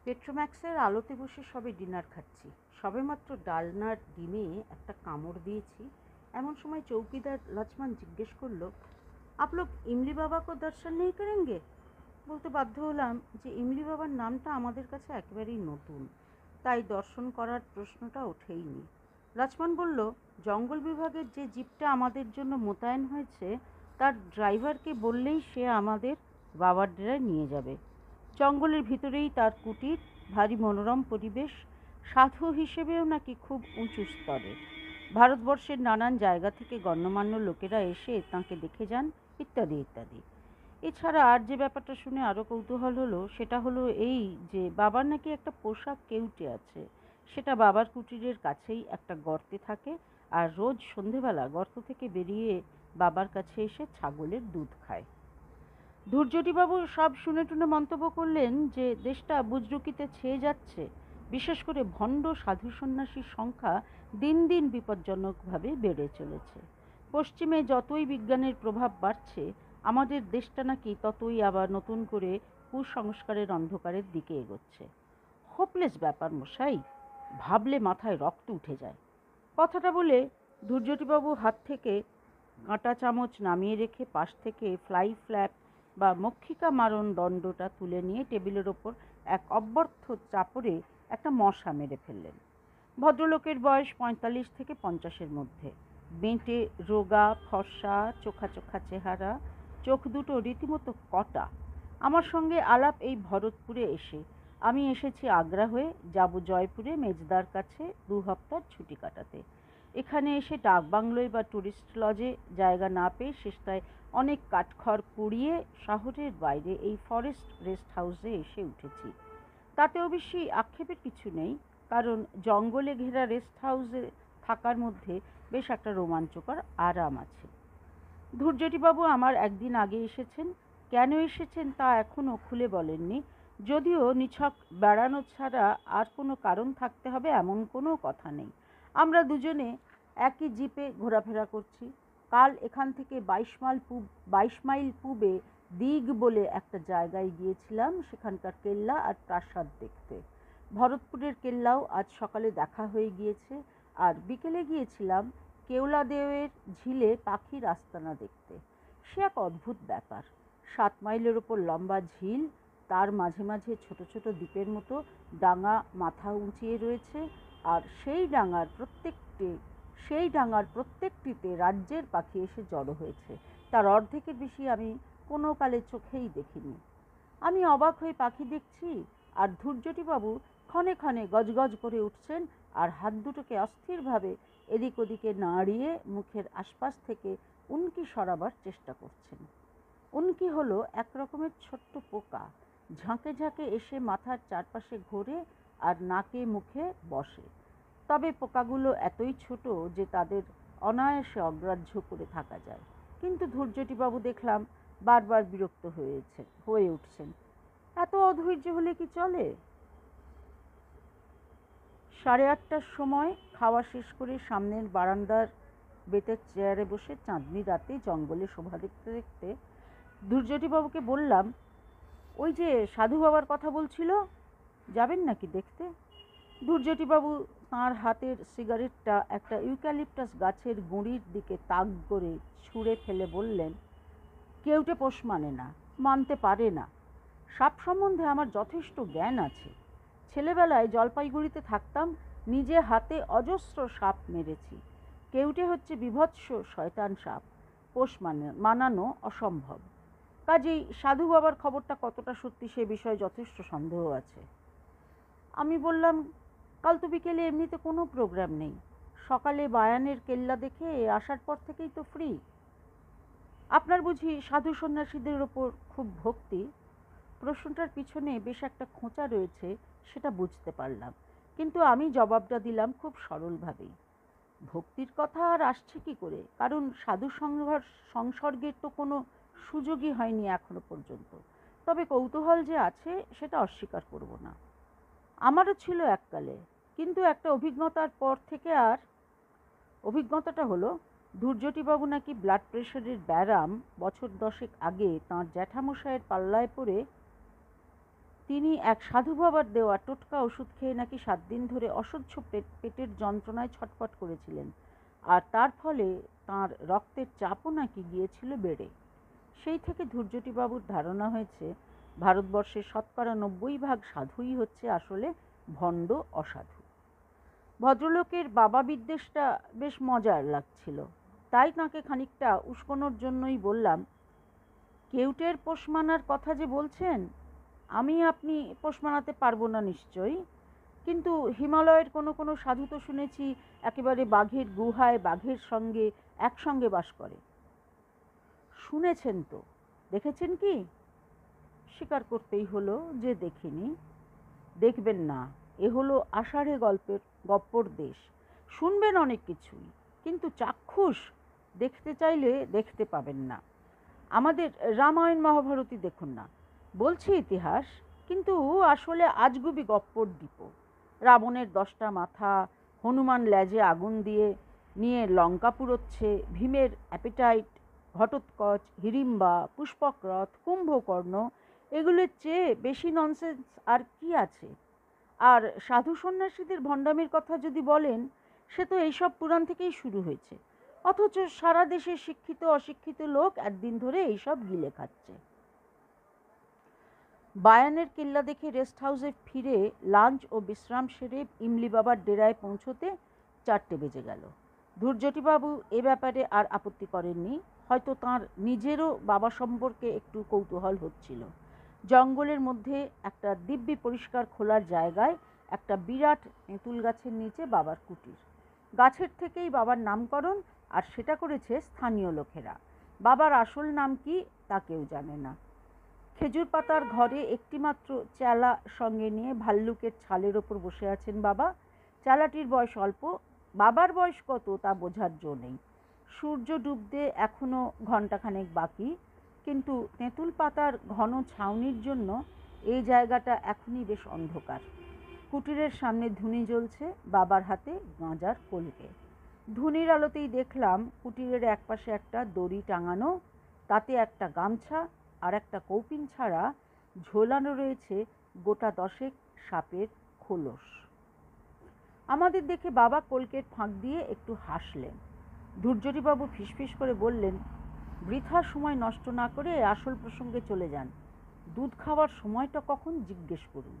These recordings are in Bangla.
পেট্রোম্যাক্সের আলোতে বসে সবে ডিনার খাচ্ছি। সবেমাত্র ডালনার ডিমে একটা কামড় দিয়েছি, এমন সময় চৌকিদার লক্ষ্মণ জিজ্ঞেস করলো, "আপ লোগ ইমলি বাবা কো দর্শন নেই করেঙ্গে?" বলতে বাধ্য হলাম যে ইমলি বাবার নামটা আমাদের কাছে একেবারেই নতুন, তাই দর্শন করার প্রশ্নটা ওঠেইনি। লক্ষ্মণ বলল, জঙ্গল বিভাগের যে জিপটা আমাদের জন্য মোতায়েন হয়েছে তার ড্রাইভারকে বললেই সে আমাদের বাবার ডেরায় নিয়ে যাবে। জঙ্গলের ভিতরেই তার কুটির, ভারী মনোরম পরিবেশ, সাধু হিসেবেও নাকি খুব উঁচু স্তরে। ভারতবর্ষের নানান জায়গা থেকে গণ্যমান্য লোকেরা এসে তাঁকে দেখে যান, ইত্যাদি ইত্যাদি। এছাড়া আর যে ব্যাপারটা শুনে আরও কৌতূহল হলো সেটা হলো এই যে বাবার নাকি একটা পোষা কেউটে আছে। সেটা বাবার কুটিরের কাছেই একটা গর্তে থাকে, আর রোজ সন্ধেবেলা গর্ত থেকে বেরিয়ে বাবার কাছে এসে ছাগলের দুধ খায়। ধূর্যটিবাবু সব শুনে টুনে মন্তব্য করলেন যে দেশটা বুজরুকিতে ছেয়ে যাচ্ছে, বিশেষ করে ভণ্ড সাধু সন্ন্যাসীর সংখ্যা দিন দিন বিপজ্জনকভাবে বেড়ে চলেছে। পশ্চিমে যতই বিজ্ঞানের প্রভাব বাড়ছে, আমাদের দেশটা নাকি ততই আবার নতুন করে কুসংস্কারের অন্ধকারের দিকে এগোচ্ছে। হোপলেস ব্যাপার মশাই, ভাবলে মাথায় রক্ত উঠে যায়। কথাটা বলে ধূর্যটিবাবু হাত থেকে কাঁটা চামচ নামিয়ে রেখে পাশ থেকে ফ্লাই ফ্ল্যাপ বা মক্ষিকা মারণ দণ্ডটা তুলে নিয়ে টেবিলের ওপর এক অব্যর্থ চাপড়ে একটা মশা মেরে ফেললেন। ভদ্রলোকের বয়স 45 থেকে 50-এর মধ্যে, বেঁটে রোগা ফর্সা চোখা চোখা চেহারা, চোখ দুটো রীতিমতো কটা। আমার সঙ্গে আলাপ এই ভরতপুরে এসে। আমি এসেছি আগ্রা হয়ে, যাব জয়পুরে মেজদার কাছে 2 হপ্তার ছুটি কাটাতে। এখানে এসে ডাকবাংলোয় বা টুরিস্ট লজে জায়গা না পেয়ে শেষটায় অনেক কাঠখড় কুড়িয়ে শহরের বাইরে এই ফরেস্ট রেস্ট হাউসে এসে উঠেছি। তাতে অবশ্যই আক্ষেপের কিছু নেই, কারণ জঙ্গলে ঘেরা রেস্ট হাউসে থাকার মধ্যে বেশ একটা রোমাঞ্চকর আরাম আছে। ধূর্যটিবাবু আমার একদিন আগে এসেছেন, কেন এসেছেন তা এখনও খুলে বলেননি, যদিও নিছক বেড়ানো ছাড়া আর কোনো কারণ থাকতে হবে এমন কোনো কথা নেই। আমরা দুজনে একই জিপে ঘোরাফেরা করছি। কাল এখান থেকে 22 মাইল পূবে দিগ বলে একটা জায়গায় গিয়েছিলাম সেখানকার কেল্লা আর প্রাসাদ দেখতে। ভরতপুরের কেল্লাও আজ সকালে দেখা হয়ে গিয়েছে, আর বিকেলে গিয়েছিলাম কেওলাদেওয়ের ঝিলে পাখির আস্তানা দেখতে। সে এক অদ্ভুত ব্যাপার। 7 মাইলের ওপর লম্বা ঝিল, তার মাঝে মাঝে ছোট ছোট দ্বীপের মতো ডাঙা মাথা উঁচিয়ে রয়েছে, আর সেই ডাঙার প্রত্যেকটিতে রাজ্যের পাখি এসে জড়ো হয়েছে। তার অর্ধেকের বেশি আমি কোনো কালে চোখেই দেখিনি। আমি অবাক হয়ে পাখি দেখছি, আর ধূর্যটিবাবু ক্ষণে ক্ষণে গজগজ করে উঠছেন আর হাত দুটোকে অস্থিরভাবে এদিক ওদিকে নাড়িয়ে মুখের আশপাশ থেকে উনকি সরাবার চেষ্টা করছেন। উনকি হলো এক রকমের ছোট্ট পোকা, ঝাঁকে ঝাঁকে এসে মাথার চারপাশে ঘোরে আর নাকে মুখে বসে। তবে পোকাগুলো এতই ছোট যে তাদের অনায়াসে অগ্রাহ্য করে থাকা যায়। কিন্তু ধূর্যটিবাবু দেখলাম বারবার বিরক্ত হয়ে উঠছেন। এত অধৈর্য হলে কি চলে? 8:30টার সময় খাওয়া শেষ করে সামনের বারান্দার বেতের চেয়ারে বসে চাঁদনি রাতে জঙ্গলে শোভা দেখতে দেখতে ধূর্যটিবাবুকে বললাম, ওই যে সাধু বাবার কথা বলছিল, যাবেন নাকি দেখতে? ধূর্যটিবাবু তাঁর হাতের সিগারেটটা একটা ইউক্যালিপটাস গাছের গুঁড়ির দিকে তাক করে ছুঁড়ে ফেলে বললেন, কেউটে পোষ মানে না, মানতে পারে না। সাপ সম্বন্ধে আমার যথেষ্ট জ্ঞান আছে। ছেলেবেলায় জলপাইগুড়িতে থাকতাম, নিজে হাতে অজস্র সাপ মেরেছি। কেউটে হচ্ছে বীভৎস শয়তান সাপ, পোষ মানানো অসম্ভব। কাজেই সাধু বাবার খবরটা কতটা সত্যি সে বিষয়ে যথেষ্ট সন্দেহ আছে। আমি বললাম, কাল তো বিকেলে এমনিতে কোনো প্রোগ্রাম নেই, সকালে বায়ানের কেল্লা দেখে আসার পর থেকেই তো ফ্রি। আপনার বুঝি সাধু সন্ন্যাসীদের ওপর খুব ভক্তি? প্রশ্নটার পিছনে বেশ একটা খোঁচা রয়েছে সেটা বুঝতে পারলাম, কিন্তু আমি জবাবটা দিলাম খুব সরলভাবেই। ভক্তির কথা আর আসছে কি করে, কারণ সাধু সংসর্গের তো কোনো সুযোগই হয়নি এখনো পর্যন্ত। তবে কৌতূহল যে আছে সেটা অস্বীকার করব না। আমারও ছিল এককালে, কিন্তু একটা অভিজ্ঞতার পর থেকে আর। অভিজ্ঞতাটা হলো, ধূর্যটিবাবু নাকি ব্লাড প্রেশারের ব্যারাম বছর 10 আগে তাঁর জ্যাঠামশাইয়ের পাল্লায় পড়ে তিনি এক সাধু বাবার দেওয়া টোটকা ওষুধ খেয়ে নাকি 7 দিন ধরে অসহ্য পেটের যন্ত্রণায় ছটফট করেছিলেন, আর তার ফলে তাঁর রক্তের চাপও নাকি গিয়েছিল বেড়ে। সেই থেকে ধূর্যটিবাবুর ধারণা হয়েছে ভারতবর্ষের শতকরা 90% সাধুই হচ্ছে আসলে ভণ্ড অসাধু। ভদ্রলোকের বাবা বিদ্বেষটা বেশ মজার লাগছিল, তাই তাঁকে খানিকটা উস্কোনোর জন্যই বললাম, কেউটের পোষ মানার কথা যে বলছেন, আপনি পোষ মানাতে পারবো না নিশ্চয়ই, কিন্তু হিমালয়ের কোনো কোনো সাধু তো শুনেছি একেবারে বাঘের গুহায় বাঘের সঙ্গে একসঙ্গে বাস করে। শুনেছেন তো, দেখেছেন কি? স্বীকার করতেই হলো যে দেখিনি। দেখবেন না, এ হলো আষাঢ়ে গপ্পর দেশ। শুনবেন অনেক কিছুই, কিন্তু চাক্ষুষ দেখতে চাইলে দেখতে পাবেন না। আমাদের রামায়ণ মহাভারতই দেখুন না। বলছি ইতিহাস, কিন্তু আসলে আজগুবি গপ্পর দ্বীপ। রাবণের 10টা মাথা, হনুমান লেজে আগুন নিয়ে লঙ্কা পুড়োচ্ছে, ভীমের অ্যাপেটাইট, ঘটোৎকচ, হিড়িম্বা, পুষ্পকরথ, কুম্ভকর্ণ, এগুলোর চেয়ে বেশি ননসেন্স আর কি আছে? আর সাধু সন্ন্যাসীদের ভণ্ডামির কথা যদি বলেন, সে তো এইসব পুরাণ থেকেই শুরু হয়েছে, অথচ সারা দেশের শিক্ষিত অশিক্ষিত লোক একদিন ধরে এইসব গিলে খাচ্ছে। বায়ানের কেল্লা দেখে রেস্ট হাউসে ফিরে লাঞ্চ ও বিশ্রাম সেরে ইমলি বাবার ডেরায় পৌঁছতে 4টে বেজে গেল। ধূর্যটিবাবু এ ব্যাপারে আর আপত্তি করেননি, হয়তো তাঁর নিজেরও বাবা সম্পর্কে একটু কৌতূহল হচ্ছিল। জঙ্গলের মধ্যে একটা দিব্যি পরিষ্কার খোলার জায়গায় একটা বিরাট তেঁতুল গাছের নিচে বাবার কুটির। গাছের থেকেই বাবার নামকরণ, আর সেটা করেছে স্থানীয় লোকেরা। বাবার আসল নাম কি তা কেউ জানে না। খেজুর পাতার ঘরে একটিমাত্র চেলা সঙ্গে নিয়ে ভাল্লুকের ছালের ওপর বসে আছেন বাবা। চেলাটির বয়স অল্প, বাবার বয়স কত তা বোঝার জো নেই। সূর্য ডুবতে এখনো ঘণ্টাখানেক বাকি, কিন্তু তেঁতুল পাতার ঘন ছাউনির জন্য এই জায়গাটা এখনই বেশ অন্ধকার। কুটিরের সামনে ধুনি জ্বলছে, বাবার হাতে গাঁজার কলকে। ধুনির আলোতেই দেখলাম কুটিরের একপাশে একটা দড়ি টাঙানো, তাতে একটা গামছা আর একটা কৌপিন ছাড়া ঝোলানো রয়েছে গোটা 10 সাপের খোলস। আমাদের দেখে বাবা কলকের ফাঁক দিয়ে একটু হাসলেন। ধূর্যটিবাবু ফিসফিস করে বললেন, বৃথা সময় নষ্ট না করে আসল প্রসঙ্গে চলে যান। দুধ খাওয়ার সময়টা কখন জিজ্ঞেস করুন।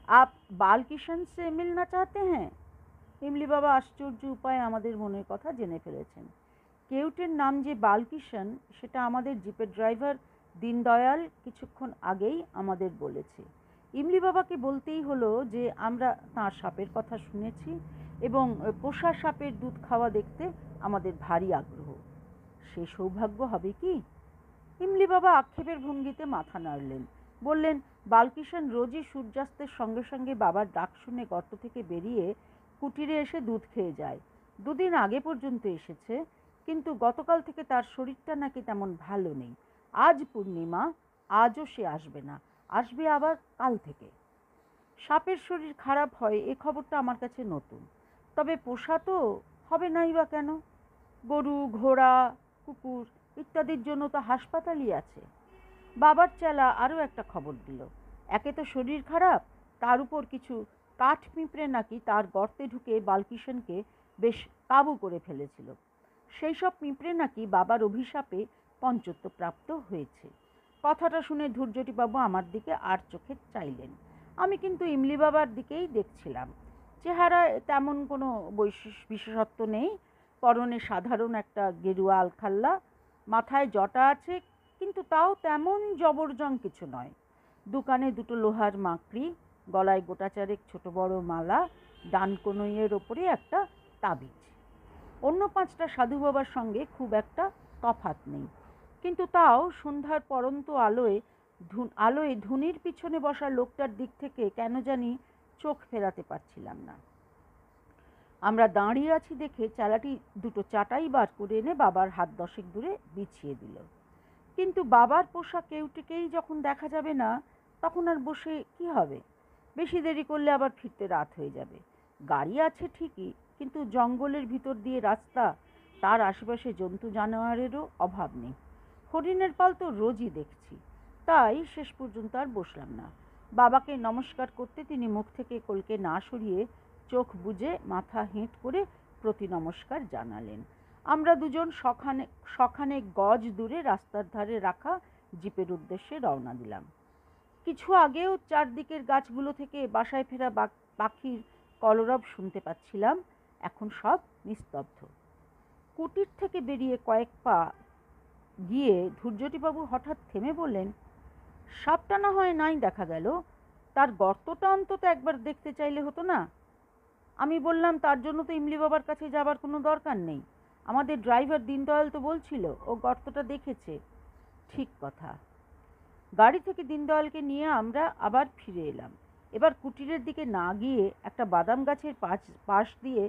আপ বালকিষণ সে মিলনা চাহতে হ্যাঁ? ইমলি বাবা আশ্চর্য উপায়ে আমাদের মনের কথা জেনে ফেলেছেন। কেউটের নাম যে বালকিষণ, সেটা আমাদের জিপের ড্রাইভার দীনদয়াল কিছুক্ষণ আগেই আমাদের বলেছে। ইমলি বাবাকে বলতেই হলো যে আমরা তাঁর সাপের কথা শুনেছি এবং পোষা সাপের দুধ খাওয়া দেখতে আমাদের ভারী আগ্রহ। সে সৌভাগ্য হবে কি? ইমলি বাবা আক্ষেপের ভঙ্গিতে মাথা নাড়লেন, বললেন, বালকিষণ রোজই সূর্যাস্তের সঙ্গে সঙ্গে বাবার ডাক শুনে গর্ত থেকে বেরিয়ে কুটিরে এসে দুধ খেয়ে যায়। 2 দিন আগে পর্যন্ত এসেছে, কিন্তু গতকাল থেকে তার শরীরটা নাকি তেমন ভালো নেই। আজ পূর্ণিমা, আজও সে আসবে না, আসবে আবার কাল থেকে। সাপের শরীর খারাপ হয় এ খবরটা আমার কাছে নতুন, তবে পোষা তো হবে নাই বা কেন? গরু, ঘোড়া, কুকুর ইত্যাদির জন্য তো হাসপাতালই আছে। বাবার চেলা আরও একটা খবর দিল, একে তো শরীর খারাপ, তার উপর কিছু কাঠ পিঁপড়ে নাকি তার গর্তে ঢুকে বালকিষণকে বেশ কাবু করে ফেলেছিল। সেই সব পিঁপড়ে নাকি বাবার অভিশাপে পঞ্চত্ব প্রাপ্ত হয়েছে। কথাটা শুনে ধূর্যটিবাবু আমার দিকে আর চোখে চাইলেন। আমি কিন্তু ইমলি বাবার দিকেই দেখছিলাম। চেহারায় তেমন কোনো বিশেষত্ব নেই, পরনে সাধারণ একটা গেরুয়া আলখাল্লা, মাথায় জটা আছে, কিন্তু তাও তেমন জবরজং কিছু নয়। দোকানে 2টো লোহার মাকড়ি, গলায় গোটাচারেক ছোট বড় মালা, ডান কনুইয়ের ওপরে একটা তাবিজ। অন্য 5টা সাধু বাবার সঙ্গে খুব একটা তফাৎ নেই, কিন্তু তাও সন্ধ্যার পরন্ত আলোয় ধুনির পিছনে বসা লোকটার দিক থেকে কেন জানি চোখ ফেরাতে পারছিলাম না। আমরা দাঁড়িয়ে আছি দেখে চালাটি 2টো চাটাই বার করে এনে বাবার হাত 10 দূরে বিছিয়ে দিল। কিন্তু বাবার পোষা কেউটিকেই যখন দেখা যাবে না, তখন আর বসে কি হবে? বেশি দেরি করলে আবার ফিরতে রাত হয়ে যাবে। গাড়ি আছে ঠিকই, কিন্তু জঙ্গলের ভিতর দিয়ে রাস্তা, তার আশেপাশে জন্তু জানোয়ারেরও অভাব নেই। হরিণের পাল তো রোজই দেখছি। তাই শেষ পর্যন্ত আর বসলাম না। বাবাকে নমস্কার করতে তিনি মুখ থেকে কলকে না সরিয়ে চোখ বুজে মাথা হেঁট করে প্রতি নমস্কার জানালেন। আমরা দুজন শখানেক গজ দূরে রাস্তার ধারে রাখা জিপের উদ্দেশ্যে রওনা দিলাম। কিছু আগেও চারদিকের গাছগুলো থেকে বাসায় ফেরা পাখির কলরব শুনতে পাচ্ছিলাম। এখন সব নিস্তব্ধ। কুটির থেকে বেরিয়ে কয়েক পা গিয়ে ধূর্যটিবাবু হঠাৎ থেমে বললেন, সাপটা না হয় নাই দেখা গেল, তার গর্তটা অন্তত একবার দেখতে চাইলে হতো না? আমি বললাম, তার জন্য তো ইমলি বাবার কাছে যাবার কোনো দরকার নেই। আমাদের ড্রাইভার দীনদয়াল তো বলছিল ও গর্তটা দেখেছে। ঠিক কথা। গাড়ি থেকে দীনদয়ালকে নিয়ে আমরা আবার ফিরে এলাম। এবার কুটিরের দিকে না গিয়ে একটা বাদাম গাছের পাশ দিয়ে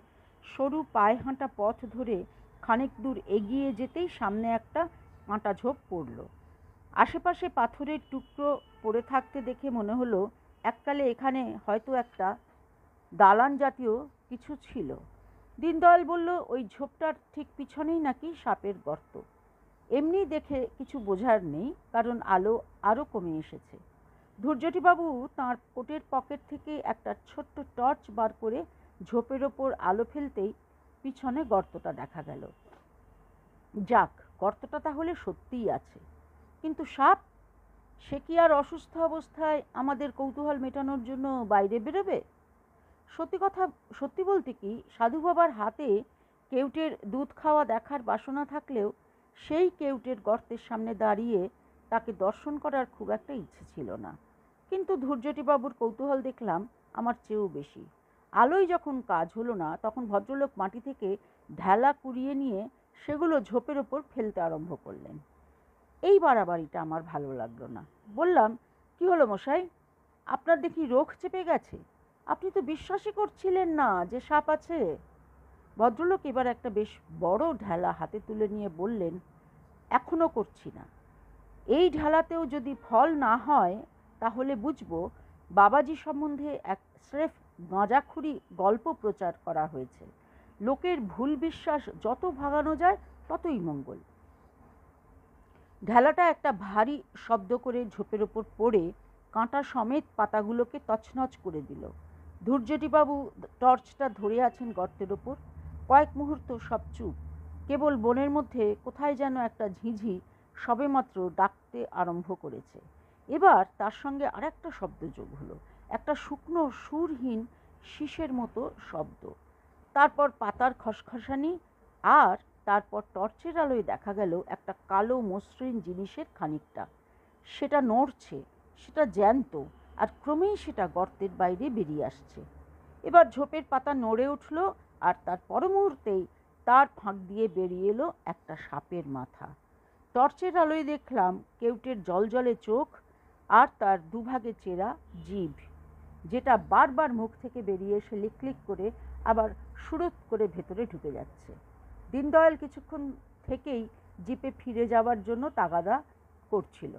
সরু পায়ে হাঁটা পথ ধরে খানিক দূর এগিয়ে যেতেই সামনে একটা কাঁটা ঝোপ পড়ল। আশেপাশে পাথরের টুকরো পড়ে থাকতে দেখে মনে হলো এককালে এখানে হয়তো একটা দালান জাতীয় কিছু ছিল। দীনদয়াল বলল, ওই ঝোপটার ঠিক পিছনেই নাকি সাপের গর্ত। এমনি দেখে কিছু বোঝার নেই, কারণ আলো আরও কমে এসেছে। ধূর্যটিবাবু তাঁর কোটের পকেট থেকে একটা ছোট্ট টর্চ বার করে ঝোপের ওপর আলো ফেলতেই পিছনে গর্তটা দেখা গেল। যাক, গর্তটা তাহলে সত্যিই আছে। কিন্তু সাপ, সে কি আর অসুস্থ অবস্থায় আমাদের কৌতূহল মেটানোর জন্য বাইরে বেরোবে? সত্যি বলতে কি, সাধু বাবার হাতে কেউটের দুধ খাওয়া দেখার বাসনা থাকলেও সেই কেউটের গর্তের সামনে দাঁড়িয়ে তাকে দর্শন করার খুব একটা ইচ্ছে ছিল না। কিন্তু ধূর্যটিবাবুর কৌতূহল দেখলাম আমার চেয়েও বেশি। আলোয় যখন কাজ হলো না, তখন ভদ্রলোক মাটি থেকে ঢেলা কুড়িয়ে নিয়ে সেগুলো ঝোপের ওপর ফেলতে আরম্ভ করলেন। এই বাড়াবাড়িটা আমার ভালো লাগলো না। বললাম, কি হলো মশাই, আপনার দেখি রোগ চেপে গেছে? আপনি তো বিশ্বাসই করছিলেন না যে সাপ আছে। ভদ্রলোক এবার একটা বেশ বড় ঢেলা হাতে তুলে নিয়ে বললেন, এখনো করছি না। এই ঢেলাতেও যদি ফল না হয় তাহলে বুঝবো বাবাজি সম্বন্ধে এক স্রেফ গাঁজাখুরি গল্প প্রচার করা হয়েছে। লোকের ভুল বিশ্বাস যত ভাগানো যায় ততই মঙ্গল। ঢেলাটা একটা ভারী শব্দ করে ঝোপের ওপর পড়ে কাঁটা সমেত পাতাগুলোকে তছনছ করে দিল। ধূর্যটিবাবু টর্চটা ধরে আছেন গর্তের ওপর। কয়েক মুহূর্ত সব চুপ। কেবল বনের মধ্যে কোথায় যেন একটা ঝিঁঝি সবেমাত্র ডাকতে আরম্ভ করেছে। এবার তার সঙ্গে আরেকটা শব্দ যোগ হলো, একটা শুকনো সুরহীন শীষের মতো শব্দ। তারপর পাতার খসখসানি, আর তারপর টর্চের আলোয় দেখা গেল একটা কালো মসৃণ জিনিসের খানিকটা। সেটা নড়ছে, সেটা জ্যান্ত, আর ক্রমেই সেটা গর্তের বাইরে বেরিয়ে আসছে। এবার ঝোপের পাতা নড়ে উঠল, আর তার পর মুহূর্তেই তার ফাঁক দিয়ে বেরিয়ে এলো একটা সাপের মাথা। টর্চের আলোয় দেখলাম কেউটের জলজলে চোখ আর তার দুভাগে চেরা জিভ, যেটা বারবার মুখ থেকে বেরিয়ে এসে লিকলিক করে আবার সুরুত করে ভেতরে ঢুকে যাচ্ছে। দীনদয়াল কিছুক্ষণ থেকেই জিপে ফিরে যাওয়ার জন্য তাগাদা করছিল।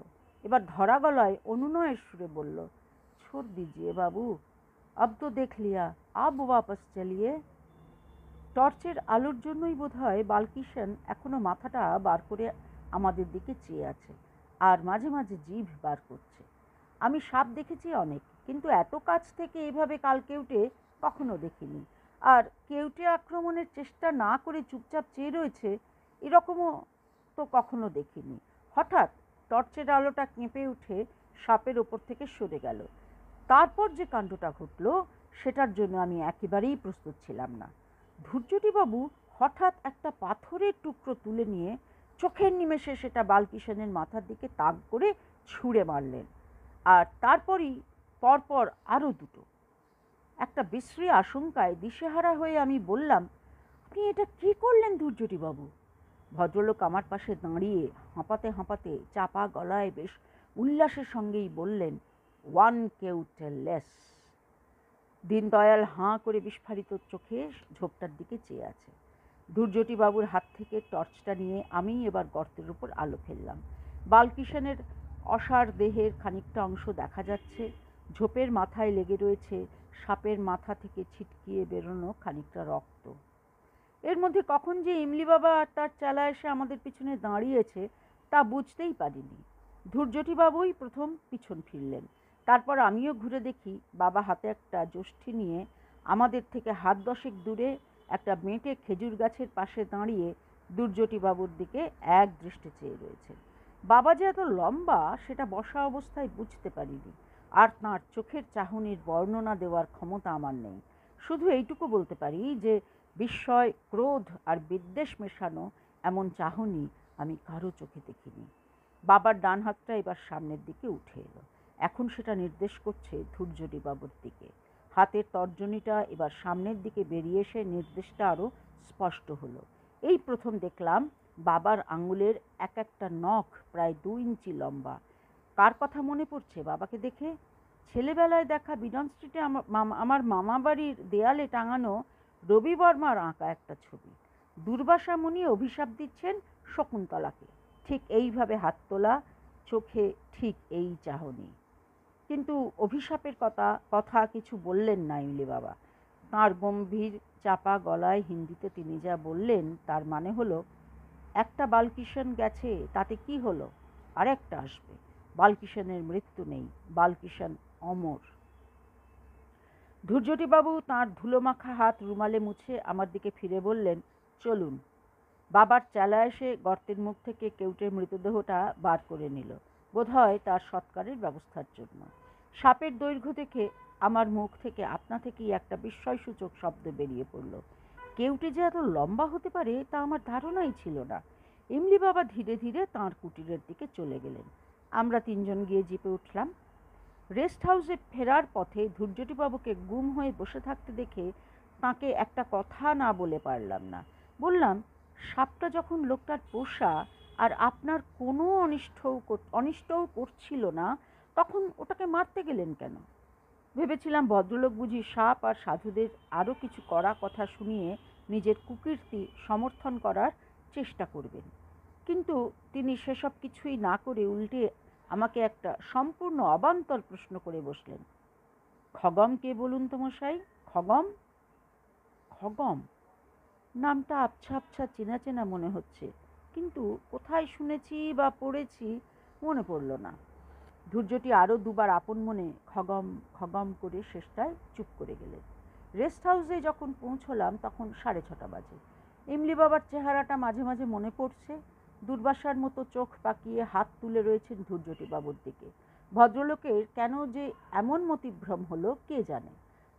এবার ধরা গলায় অনুনয়ের সুরে বলল, ছোড় দিজিয়ে বাবু, আব তো দেখ লিয়া, আব ওয়াপস চলিয়ে। টর্চের আলোর জন্যই বোধহয় বালকিশন এখনো মাথাটা বার করে আমাদের দিকে চেয়ে আছে, আর মাঝে মাঝে জিভ বার করছে। আমি সাপ দেখেছি অনেক, কিন্তু এত কাছ থেকে এভাবে কাল কেউটে কখনো দেখিনি। আর কেউটে আক্রমণের চেষ্টা না করে চুপচাপ চেয়ে রয়েছে, এরকমও তো কখনো দেখিনি। হঠাৎ টর্চের আলোটা কেঁপে উঠে সাপের ওপর থেকে সরে গেল। তারপর যে কাণ্ডটা ঘটল সেটার জন্য আমি একেবারেই প্রস্তুত ছিলাম না। ধূর্যটিবাবু হঠাৎ একটা পাথরের টুকরো তুলে নিয়ে চোখের নিমেষে সেটা বালকিশনের মাথার দিকে তাক করে ছুঁড়ে মারলেন, আর তারপরই পরপর আরও দুটো। একটা বিশ্রী আশঙ্কায় দিশেহারা হয়ে আমি বললাম, আপনি এটা কী করলেন ধূর্যটিবাবু? ভদ্রলোক আমার পাশে দাঁড়িয়ে হাঁপাতে হাঁপাতে চাপা গলায় বেশ উল্লাসের সঙ্গেই বললেন, ওয়ান কেউটে লেস। দীনদয়াল হাঁ করে বিস্ফারিত চোখে ঝোপটার দিকে চেয়ে আছে। ধূর্যটিবাবুর হাত থেকে টর্চটা নিয়ে আমি এবার গর্তের উপর আলো ফেললাম। বালকিশনের অসাড় দেহের খানিকটা অংশ দেখা যাচ্ছে। ঝোপের মাথায় লেগে রয়েছে সাপের মাথা থেকে ছিটকিয়ে বেরোনো খানিকটা রক্ত। এর মধ্যে কখন যে ইমলি বাবা আর তার চেলা এসে আমাদের পিছনে দাঁড়িয়েছে তা বুঝতেই পারিনি। ধূর্যটিবাবুই প্রথম পিছন ফিরলেন। তারপর আমিও ঘুরে দেখি বাবা হাতে একটা যষ্ঠি নিয়ে আমাদের থেকে হাত দশেক দূরে একটা বেঁটে খেজুর গাছের পাশে দাঁড়িয়ে ধূর্যটিবাবুর দিকে এক দৃষ্টে চেয়ে রয়েছেন। বাবা যে এত লম্বা সেটা বসা অবস্থায় বুঝতে পারিনি, আর তাঁর চোখের চাহনির বর্ণনা দেওয়ার ক্ষমতা আমার নেই। শুধু এইটুকু বলতে পারি যে বিস্ময়, ক্রোধ আর বিদ্বেষ মেশানো এমন চাহনি আমি কারো চোখে দেখিনি। বাবার ডান হাতটা এবার সামনের দিকে উঠে এলো। এখন সেটা নির্দেশ করছে ধূর্যটিবাবুর দিকে। হাতের তর্জনীটা এবার সামনের দিকে বেরিয়ে এসে নির্দেশটা আরও স্পষ্ট হলো। এই প্রথম দেখলাম বাবার আঙুলের এক একটা নখ প্রায় 2 ইঞ্চি লম্বা। কার কথা মনে পড়ছে বাবাকে দেখে? ছেলেবেলায় দেখা বিডন স্ট্রিটে আমার মামা বাড়ির দেয়ালে টাঙানো রবি বর্মার আঁকা একটা ছবি। দুর্বাসা মুনি অভিশাপ দিচ্ছেন শকুন্তলাকে, ঠিক এইভাবে হাত তোলা, চোখে ঠিক এই চাহনি। কিন্তু অভিশাপের কথা কিছু বললেন না ইমলি বাবা। তাঁর গম্ভীর চাপা গলায় হিন্দিতে তিনি যা বললেন তার মানে হলো, একটা বালকিষণ গেছে তাতে কি হলো, আরেকটা আসবে। বালকিষণের মৃত্যু নেই, বালকিষণ অমর। ধূর্যটিবাবু তাঁর ধুলোমাখা হাত রুমালে মুছে আমার দিকে ফিরে বললেন, চলুন। বাবার চেলা এসে গর্তের মুখ থেকে কেউটের মৃতদেহটা বার করে নিল, বোধহয় তার সৎকারের ব্যবস্থার জন্য। সাপের দৈর্ঘ্য দেখে আমার মুখ থেকে আপনা থেকেই একটা বিস্ময়সূচক শব্দ বেরিয়ে পড়ল। কেউটে যে এত লম্বা হতে পারে তা আমার ধারণাই ছিল না। ইমলি বাবা ধীরে ধীরে তাঁর কুটিরের দিকে চলে গেলেন। আমরা তিনজন গিয়ে জিপে উঠলাম। রেস্ট হাউসে ফেরার পথে ধূর্যটিবাবুকে গুম হয়ে বসে থাকতে দেখে তাঁকে একটা কথা না বলে পারলাম না। বললাম, সাপটা যখন লোকটার পোষা আর আপনার কোনো অনিষ্টও করছিল না, তখন ওটাকে মারতে গেলেন কেন? ভেবেছিলাম ভদ্রলোক বুঝি সাপ আর সাধুদের আরও কিছু কড়া কথা শুনিয়ে নিজের কুকীর্তি সমর্থন করার চেষ্টা করবেন, কিন্তু তিনি সেসব কিছুই না করে উল্টে আমাকে একটা সম্পূর্ণ অবান্তর প্রশ্ন করে বসলেন। খগম কে বলুন তো মশাই? খগম? খগম নামটা আবছা আবছা চেনা চেনা মনে হচ্ছে, কিন্তু কোথায় শুনেছি বা পড়েছি মনে পড়ল না। ধূর্যটি আরও দুবার আপন মনে খগম খগম করে শেষটায় চুপ করে গেলেন। রেস্ট হাউসে যখন পৌঁছলাম তখন 6:30 বাজে। ইমলি বাবার চেহারাটা মাঝে মাঝে মনে পড়ছে। দুর্বাসার মতো চোখ পাকিয়ে হাত তুলে রয়েছেন ধূর্যটিবাবুর দিকে। ভদ্রলোকের কেন যে এমন মতিভ্রম হলো কে জানে।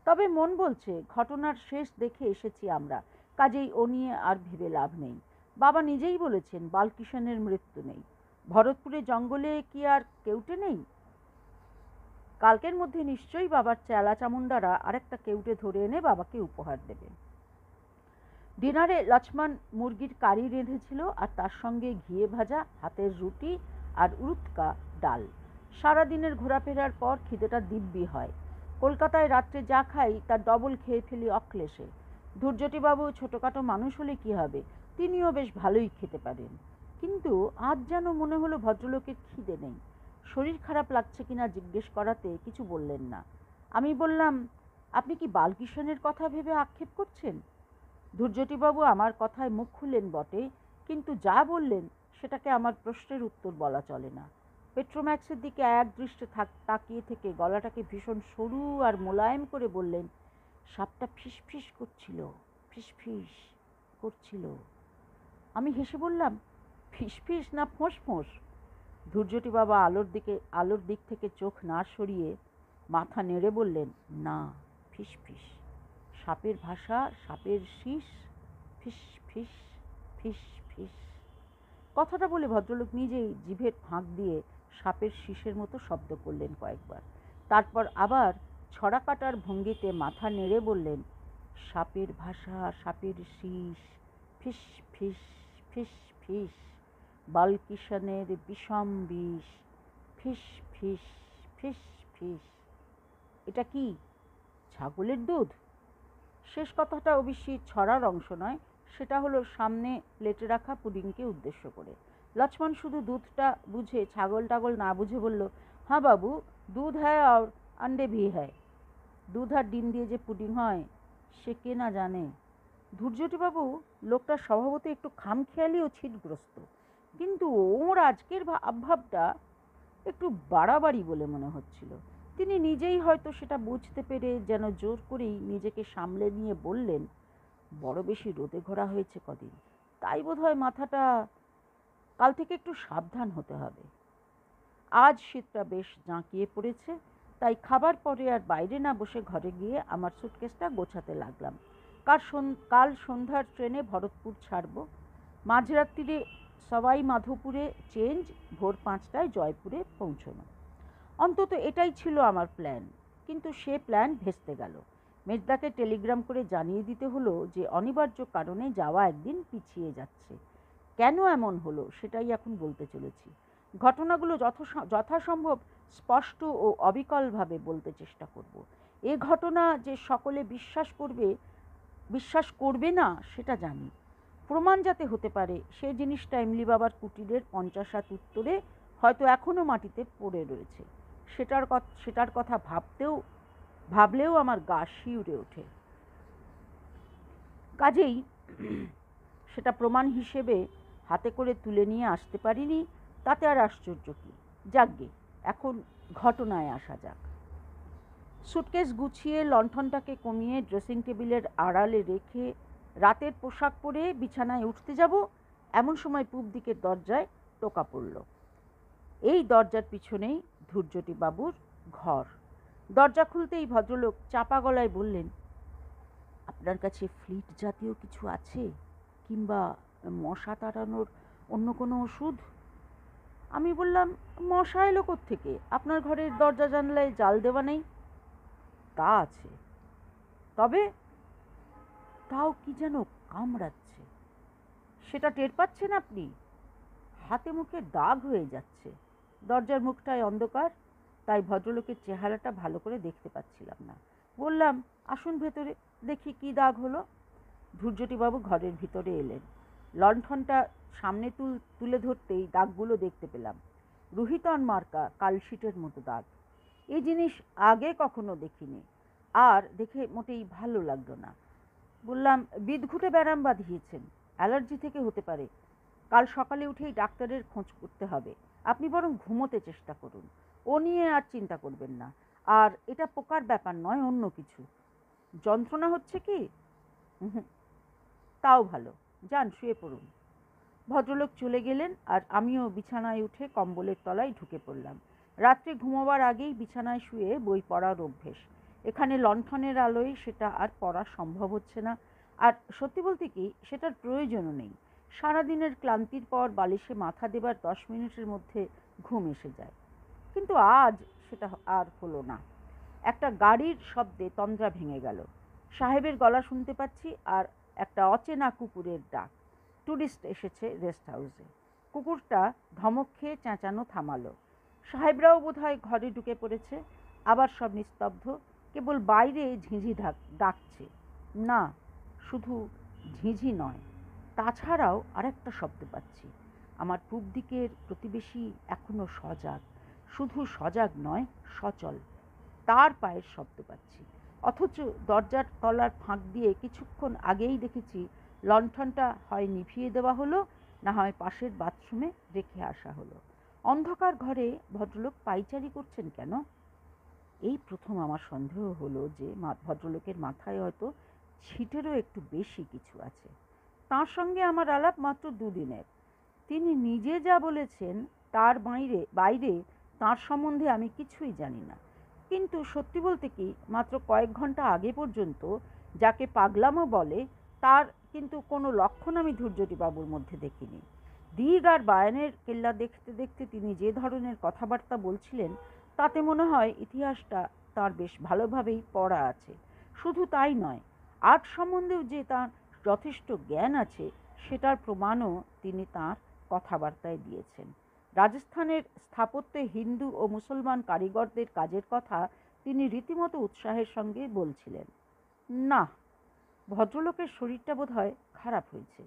তবে মন বলছে ঘটনার শেষ দেখে এসেছি আমরা, কাজেই ও নিয়ে আর ভেবে লাভ নেই। বাবা নিজেই বলেছেন বালকিষণের মৃত্যু নেই। ভরতপুরে জঙ্গলে কি আর কেউটে নেই? কালকের মধ্যে নিশ্চয়ই বাবার চেলা চামুন্ডারা আরেকটা কেউটে ধরে এনে বাবাকে উপহার দেবে। ডিনারে লক্ষ্মণ মুরগির কারি রেঁধেছিল, আর তার সঙ্গে ঘিয়ে ভাজা হাতের রুটি আর উরুৎকা ডাল। সারাদিনের ঘোরাফেরার পর খিদেটা দিব্যি হয়। কলকাতায় রাত্রে যা খাই তার ডবল খেয়ে ফেলি অক্লেশে। ধূর্যটিবাবু ছোটোখাটো মানুষ হলে কি হবে, তিনিও বেশ ভালোই খেতে পারেন। কিন্তু আজ যেন মনে হলো ভদ্রলোকের খিদে নেই। শরীর খারাপ লাগছে কিনা জিজ্ঞেস করাতে কিছু বললেন না। আমি বললাম, আপনি কি বালকিষণের কথা ভেবে আক্ষেপ করছেন? ধূর্যটিবাবু আমার কথায় মুখ খুললেন বটে, কিন্তু যা বললেন সেটাকে আমার প্রশ্নের উত্তর বলা চলে না। পেট্রোম্যাক্সের দিকে এক দৃষ্টে তাকিয়ে থেকে গলাটাকে ভীষণ সরু আর মোলায়েম করে বললেন, সাপটা ফিসফিস করছিল, ফিসফিস করছিল। আমি হেসে বললাম, ফিসফিস না ফোঁস? ধূর্যটিবাবু আলোর দিক থেকে চোখ না সরিয়ে মাথা নেড়ে বললেন, না, ফিসফিস। সাপের ভাষা, সাপের শীষ, ফিস ফিস ফিস ফিস। কথাটা বলে ভদ্রলোক নিজেই জিভের ফাঁক দিয়ে সাপের শীষের মতো শব্দ করলেন কয়েকবার। তারপর আবার ছড়া কাটার ভঙ্গিতে মাথা নেড়ে বললেন, সাপের ভাষা, সাপের শীষ, ফিস ফিস ফিস ফিস, বালকিষণের বিষম বিষ, ফিস ফিস ফিস ফিস। এটা কি ছাগলের দুধ? শেষ কথাটা অবশ্যই ছড়ার অংশ নয়, সেটা হলো সামনে প্লেটে রাখা পুডিংকে উদ্দেশ্য করে। লক্ষ্মণ শুধু দুধটা বুঝে, ছাগল টাগল না বুঝে বলল, হ্যাঁ বাবু, দুধ হ্যায় আর আন্ডে ভি হ্যায়। দুধ আর ডিম দিয়ে যে পুডিং হয় সে কে না জানে। ধূর্যটিবাবু লোকটার স্বভাবত একটু খামখেয়ালি ও ছিটগ্রস্ত, কিন্তু ওর আজকের ভাবটা একটু বাড়াবাড়ি বলে মনে হচ্ছিল। তিনি নিজেই হয়তো সেটা বুঝতে পেরে যেন জোর করেই নিজেকে সামলে নিয়ে বললেন, বড় বেশি রোদে ঘোরা হয়েছে কদিন, তাই বোধহয় মাথাটা, কাল থেকে একটু সাবধান হতে হবে। আজ শীতটা বেশ জাঁকিয়ে পড়েছে, তাই খাবার পরে আর বাইরে না বসে ঘরে গিয়ে আমার সুটকেসটা গোছাতে লাগলাম। কাল সন্ধ্যার ট্রেনে ভরতপুর ছাড়ব। মাঝরাত্রিরে সবাই মাধোপুরে চেঞ্জ, ভোর 5টায় জয়পুরে পৌঁছনো। অন্তত এটাই ছিল আমার প্ল্যান। কিন্তু সে প্ল্যান ভেস্তে গেল। মেজদাকে টেলিগ্রাম করে জানিয়ে দিতে হলো যে অনিবার্য কারণে যাওয়া একদিন পিছিয়ে যাচ্ছে। কেন এমন হলো সেটাই এখন বলতে চলেছি। ঘটনাগুলো যথাসম্ভব স্পষ্ট ও অবিকলভাবে বলতে চেষ্টা করব। এ ঘটনা যে সকলে বিশ্বাস করবে না সেটা জানি। প্রমাণ যাতে হতে পারে সে জিনিসটা এমলি বাবার কুটিরের 50 হাত উত্তরে হয়তো এখনও মাটিতে পড়ে রয়েছে। সেটার কথা ভাবলেও আমার গা শিউরে ওঠে। কাজেই সেটা প্রমাণ হিসেবে হাতে করে তুলে নিয়ে আসতে পারিনি, তাতে আর আশ্চর্য কী। যাকগে, এখন ঘটনায় আসা যাক। সুটকেস গুছিয়ে লণ্ঠনটাকে কমিয়ে ড্রেসিং টেবিলের আড়ালে রেখে রাতের পোশাক পরে বিছানায় উঠতে যাব, এমন সময় পূব দিকের দরজায় টোকা পড়ল। এই দরজার পিছনেই ধূর্যটি বাবুর ঘর। দরজা খুলতেই ভদ্রলোক চাপা গলায় বললেন, আপনার কাছে ফ্লিট জাতীয় কিছু আছে, কিংবা মশা তাড়ানোর অন্য কোনো ওষুধ? আমি বললাম, মশা এলো কোত্থেকে? আপনার ঘরের দরজা জানলায় জাল দেওয়া নেই? তা আছে, তবে তাও কি যেন কামড়াচ্ছে। সেটা টের পাচ্ছেন আপনি? হাতে মুখে দাগ হয়ে যাচ্ছে। দরজার মুখটায় অন্ধকার, তাই ভদ্রলোকের চেহারাটা ভালো করে দেখতে পাচ্ছিলাম না। বললাম, আসুন ভেতরে, দেখি কি দাগ হলো। ধূর্যটিবাবু ঘরের ভিতরে এলেন। লণ্ঠনটা সামনে তুলে ধরতেই দাগগুলো দেখতে পেলাম। রুহিতন মার্কা কালশিটের মতো দাগ। এই জিনিস আগে কখনো দেখিনি, আর দেখে মোটেই ভালো লাগলো না। বললাম, বিদঘুটে ব্যারাম বাঁধিয়েছেন, অ্যালার্জি থেকে হতে পারে। কাল সকালে উঠেই ডাক্তারের খোঁজ করতে হবে। আপনি বরং ঘুমোতে চেষ্টা করুন, ও নিয়ে আর চিন্তা করবেন না। আর এটা পোকার ব্যাপার নয়, অন্য কিছু। যন্ত্রণা হচ্ছে কি? তাও ভালো, যান শুয়ে পড়ুন। ভদ্রলোক চলে গেলেন, আর আমিও বিছানায় উঠে কম্বলের তলায় ঢুকে পড়লাম। রাত্রে ঘুমোবার আগেই বিছানায় শুয়ে বই পড়ার অভ্যেস। এখানে লণ্ঠনের আলোয় সেটা আর পড়া সম্ভব হচ্ছে না, আর সত্যি বলতে কি, সেটার প্রয়োজনও নেই। সারাদিনের ক্লান্তির পর বালিশে মাথা দেবার 10 মিনিটের মধ্যে ঘুম এসে যায়। কিন্তু আজ সেটা আর হলো না। একটা গাড়ির শব্দে তন্দ্রা ভেঙে গেল। সাহেবের গলা শুনতে পাচ্ছি, আর একটা অচেনা কুকুরের ডাক। ট্যুরিস্ট এসেছে রেস্ট হাউসে। কুকুরটা ধমক খেয়ে চেঁচানো থামালো। সাহেবরাও বোধহয় ঘরে ঢুকে পড়েছে। আবার সব নিস্তব্ধ, কেবল বাইরে ঝিঁঝি ডাকছে। না, শুধু ঝিঁঝি নয়, তাছাড়াও আরেকটা শব্দ পাচ্ছি। আমার পূব দিকের প্রতিবেশী এখনো সজাগ, শুধু সজাগ নয়, সচল। তার পায়ের শব্দ পাচ্ছি। অথচ দরজার তলার ফাঁক দিয়ে কিছুক্ষণ আগেই দেখেছি লণ্ঠনটা হয় নিভিয়ে দেওয়া হলো, না হয় পাশের বাথরুমে রেখে আসা হলো। অন্ধকার ঘরে ভদ্রলোক পায়চারি করছেন কেন? এই প্রথম আমার সন্দেহ হলো যে ভদ্রলোকের মাথায় হয়তো ছিটেরও একটু বেশি কিছু আছে। তার সঙ্গে আমার আলাপ মাত্র 2 দিনের। তিনি নিজে যা বলেছেন তার বাইরে তার সম্বন্ধে আমি কিছুই জানি না। কিন্তু সত্যি বলতে কি, মাত্র কয়েক ঘন্টা আগে পর্যন্ত যাকে পাগলামো বলে, তার কিন্তু কোনো লক্ষণ আমি ধূর্যটিবাবুর মধ্যে দেখিনি। দিগ আর বায়ানের কেল্লা দেখতে দেখতে তিনি যে ধরনের কথাবার্তা বলছিলেন, তাতে মনে হয় ইতিহাসটা তার বেশ ভালোভাবেই পড়া আছে। শুধু তাই নয়, আর্ট সম্বন্ধেও যে তার যথেষ্ট জ্ঞান আছে, সেটার প্রমাণও তিনি তার কথাবার্তায় দিয়েছেন। রাজস্থানের স্থাপত্যে হিন্দু ও মুসলমান কারিগরদের কাজের কথা তিনি রীতিমতো উৎসাহের সঙ্গে বলছিলেন। না, ভদ্রলোকের শরীরটা বোধহয় খারাপ হয়েছে।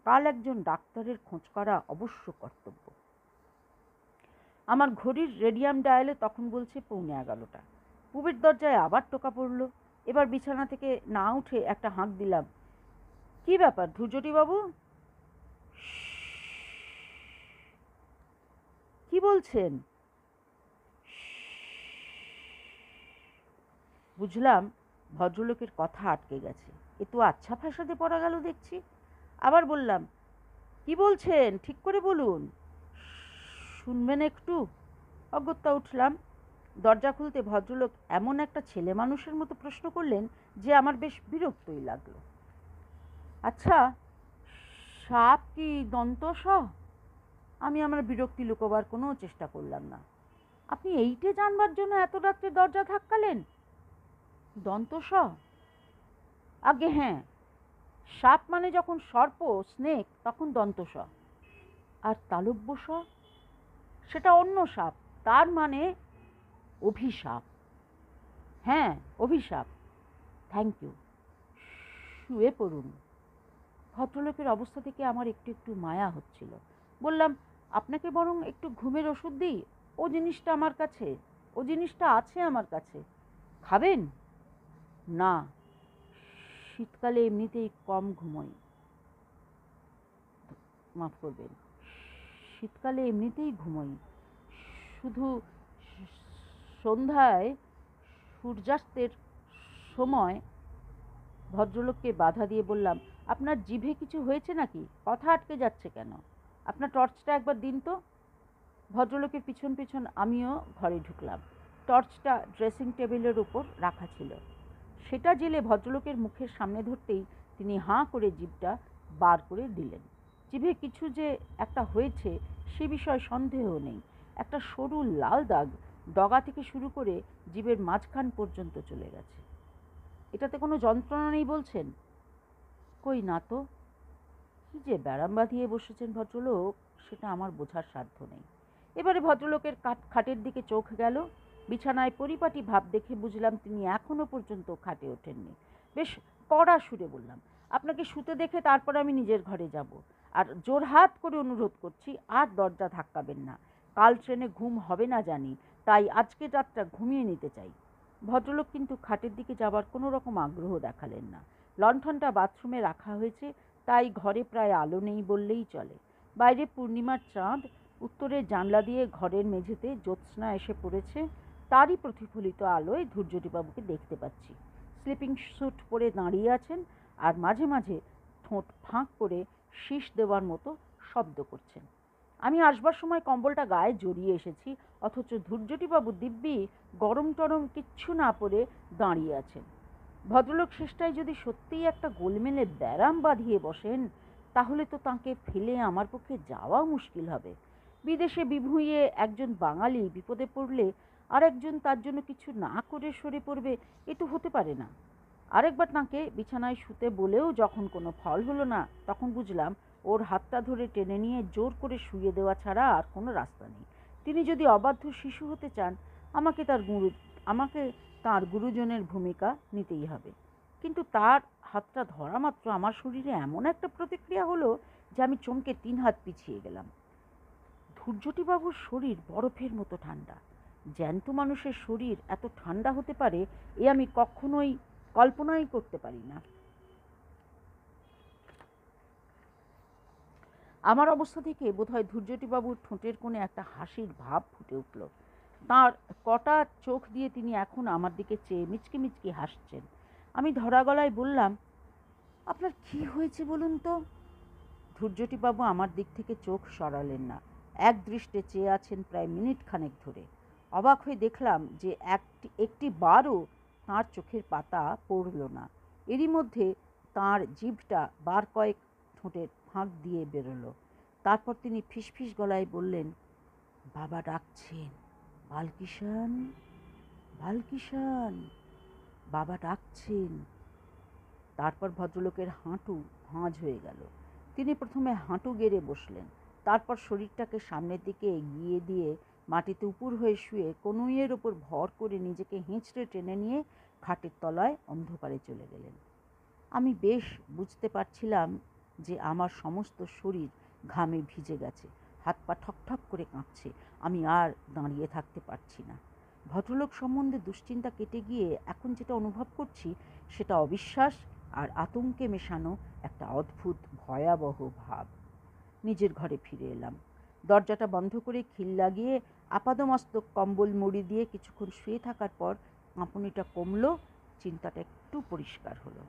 কাল একজন ডাক্তারের খোঁজ করা অবশ্য কর্তব্য। আমার ঘড়ির রেডিয়াম ডায়ালে তখন বলছে 11:15। পূবের দরজায় আবার টোকা পড়ল। এবার বিছানা থেকে না উঠে একটা হাঁক দিলাম, কি ব্যাপার ধূর্যটিবাবু? কি বলছেন? বুঝলাম ভদ্রলোকের কথা আটকে গেছে। এ তো আচ্ছা ফাঁসাতে পড়া গেল দেখছি। আবার বললাম, কি বলছেন ঠিক করে বলুন, শুনবেন একটু? অগত্যা উঠলাম। দরজা খুলতে ভদ্রলোক এমন একটা ছেলে মানুষের মতো প্রশ্ন করলেন যে আমার বেশ বিরক্তই লাগলো। আচ্ছা, সাপ কি দন্ত স? আমি আমার বিরক্তি লুকোবার কোনো চেষ্টা করলাম না। আপনি এইটে জানবার জন্য এত রাত্রে দরজা ধাক্কালেন? দন্ত স? আগে হ্যাঁ, সাপ মানে যখন সর্প স্নেক তখন দন্ত স। আর তালব্য স? সেটা অন্য সাপ, তার মানে অভিশাপ। হ্যাঁ, অভিশাপ। Thank you. শুয়ে পড়ুন। ভদ্রলোকের অবস্থা থেকে আমার একটু একটু মায়া হচ্ছিল। বললাম, আপনাকে বরং একটু ঘুমের ওষুধ দিই? ও জিনিসটা আছে আমার কাছে। খাবেন? না, শীতকালে এমনিতেই কম ঘুমোই। মাফ করবেন, শীতকালে এমনিতেই ঘুমোই। শুধু সন্ধ্যায় সূর্যাস্তের সময়। ভদ্রলোককে বাধা দিয়ে বললাম, আপনার জিভে কিছু হয়েছে নাকি? কথা আটকে যাচ্ছে কেন? আপনার টর্চটা একবার দিন তো। ভদ্রলোকের পিছন পিছন আমিও ঘরে ঢুকলাম। টর্চটা ড্রেসিং টেবিলের উপর রাখা ছিল। সেটা জেলে ভদ্রলোকের মুখের সামনে ধরতেই তিনি হাঁ করে জিভটা বার করে দিলেন। জিভে কিছু যে একটা হয়েছে সে বিষয়ে সন্দেহ নেই। একটা সরু লাল দাগ ডগা থেকে শুরু করে জিভের মাঝখান পর্যন্ত চলে গেছে। এটাতে কোনো যন্ত্রণা নেই বলছেন? কই না তো। কি যে ব্যারাম বাঁধিয়ে বসেছেন ভদ্রলোক, সেটা আমার বোঝার সাধ্য নেই। এবারে ভদ্রলোকের খাটের দিকে চোখ গেল। বিছানায় পরিপাটি ভাব দেখে বুঝলাম তিনি এখনো পর্যন্ত খাটে ওঠেননি। বেশ কড়া সুরে বললাম, আপনাকে শুতে দেখে তারপর আমি নিজের ঘরে যাব। আর জোরহাত করে অনুরোধ করছি, আর দরজা ধাক্কাবেন না। কাল ট্রেনে ঘুম হবে না জানি, তাই আজকে রাতটা ঘুমিয়ে নিতে চাই। ভদ্রলোক কিন্তু খাটের দিকে যাবার কোনো রকম আগ্রহ দেখালেন না। লণ্ঠনটা বাথরুমে রাখা হয়েছে, তাই ঘরে প্রায় আলো নেই বললেই চলে। বাইরে পূর্ণিমার চাঁদ উত্তরের জানলা দিয়ে ঘরের মেঝেতে জ্যোৎস্না এসে পড়েছে। তারই প্রতিফলিত আলোয় ধূর্যটিবাবুকে দেখতে পাচ্ছি। স্লিপিং স্যুট পরে দাঁড়িয়ে আছেন আর মাঝে মাঝে ঠোঁট ফাঁক করে শীষ দেওয়ার মতো শব্দ করছেন। আমি আসবার সময় কম্বলটা গায়ে জড়িয়ে এসেছি, অথচ ধূর্যটিবাবু দিব্যি গরম টরম কিচ্ছু না পরে দাঁড়িয়ে আছেন। ভদ্রলোক শেষটায় যদি সত্যিই একটা গোলমেলে ব্যারাম বাঁধিয়ে বসেন, তাহলে তো তাঁকে ফেলে আমার পক্ষে যাওয়া মুশকিল হবে। বিদেশে বিভুঁইয়ে একজন বাঙালি বিপদে পড়লে আর একজন তার জন্য কিছু না করে সরে পড়বে, এ তো হতে পারে না। আরেকবার তাঁকে বিছানায় শুতে বলেও যখন কোনো ফল হলো না, তখন বুঝলাম ওর হাতটা ধরে টেনে নিয়ে জোর করে শুইয়ে দেওয়া ছাড়া আর কোনো রাস্তা নেই। তিনি যদি অবাধ্য শিশু হতে চান, আমাকে তার গুরুজনের ভূমিকা নিতেই হবে। কিন্তু তার হাতটা ধরা মাত্র আমার শরীরে এমন একটা প্রতিক্রিয়া হলো যে আমি চমকে 3 হাত পিছিয়ে গেলাম। ধূর্যটিবাবুর শরীর বরফের মতো ঠান্ডা। জ্যান্ত মানুষের শরীর এত ঠান্ডা হতে পারে, এ আমি কখনোই কল্পনাই করতে পারি না। আমার অবস্থা থেকে বোধহয় ধূর্যটিবাবুর ঠোঁটের কোণে একটা হাসির ভাব ফুটে উঠল। তাঁর কটা চোখ দিয়ে তিনি এখন আমার দিকে চেয়ে মিচকি মিচকি হাসছেন। আমি ধরা গলায় বললাম, আপনার কি হয়েছে বলুন তো? ধূর্যটিবাবু আমার দিক থেকে চোখ সরালেন না। এক দৃষ্টে চেয়ে আছেন প্রায় মিনিট খানেক ধরে। অবাক হয়ে দেখলাম যে একটি বারও তাঁর চোখের পাতা পড়ল না। এরই মধ্যে তাঁর জিভটা বার কয়েক ঠোঁটের ফাঁক দিয়ে বেরোলো। তারপর তিনি ফিসফিস গলায় বললেন, বাবা ডাকছেন, বালকিষান, বালকিষান, বাবা ডাকছেন। তারপর ভদ্রলোকের হাঁটু ভাঁজ হয়ে গেল। তিনি প্রথমে হাঁটু গেড়ে বসলেন, তারপর শরীরটাকে সামনের দিকে এগিয়ে দিয়ে মাটিতে উপুর হয়ে শুয়ে কনুইয়ের ওপর ভর করে নিজেকে হেঁচড়ে টেনে নিয়ে খাটের তলায় অন্ধকারে চলে গেলেন। আমি বেশ বুঝতে পারছিলাম যে আমার সমস্ত শরীর ঘামে ভিজে গেছে, হাত পা ঠকঠক করে কাঁপছে। আমি আর দাঁড়িয়ে থাকতে পারছি না। ভদ্রলোক সম্বন্ধে দুশ্চিন্তা কেটে গিয়ে এখন যেটা অনুভব করছি সেটা অবিশ্বাস আর আতঙ্কে মেশানো একটা অদ্ভুত ভয়াবহ ভাব। নিজের ঘরে ফিরে এলাম। দরজাটা বন্ধ করে খিল লাগিয়ে আপাদমস্তক কম্বল মুড়ি দিয়ে কিছুক্ষণ শুয়ে থাকার পর কাঁপুনিটা কমলো, চিন্তাটা একটু পরিষ্কার হলো।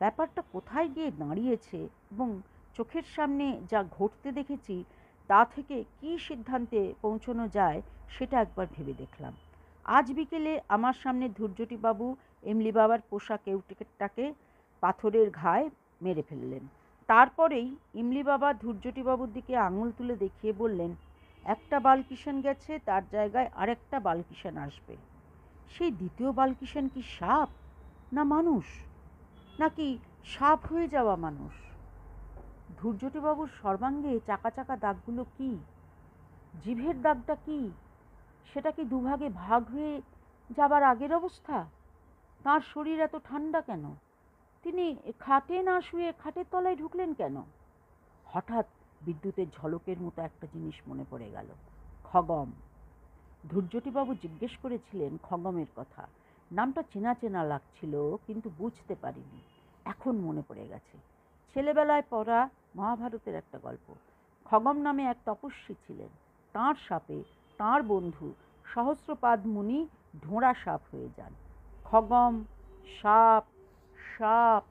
ব্যাপারটা কোথায় গিয়ে দাঁড়িয়েছে এবং চোখের সামনে যা ঘটতে দেখেছি তা থেকে কী সিদ্ধান্তে পৌঁছানো যায় সেটা একবার ভেবে দেখলাম। আজ বিকেলে আমার সামনে ধূর্যটিবাবু এমলি বাবার পোষা কেউটেটাকে পাথরের ঘায়ে মেরে ফেললেন। তারপরেই ইমলি বাবা ধূর্যটিবাবুর দিকে আঙুল তুলে দেখিয়ে বললেন, একটা বালকিষাণ গেছে, তার জায়গায় আরেকটা বালকিষাণ আসবে। সেই দ্বিতীয় বালকিষাণ কি সাপ, না মানুষ, নাকি সাপ হয়ে যাওয়া মানুষ? ধূর্যটিবাবুর সর্বাঙ্গে চাকা চাকা দাগগুলো কি? জিভের দাগটা কি? সেটা কি দুভাগে ভাগ হয়ে যাবার আগের অবস্থা? তাঁর শরীর এত ঠান্ডা কেন? তিনি খাটে না শুয়ে খাটের তলায় ঢুকলেন কেন? হঠাৎ বিদ্যুতের ঝলকের মতো একটা জিনিস মনে পড়ে গেল, খগম। ধূর্যটিবাবু জিজ্ঞেস করেছিলেন খগমের কথা। নামটা চেনা চেনা লাগছিল, কিন্তু বুঝতে পারিনি। এখন মনে পড়ে গেছে। ছেলেবেলায় পড়া মহাভারতের একটা গল্প। খগম নামে এক তপস্বী ছিলেন। তাঁর সাপে তাঁর বন্ধু সহস্রপাদ মুনি ঢোঁড়া সাপ হয়ে যান। খগম, সাপ, সাপ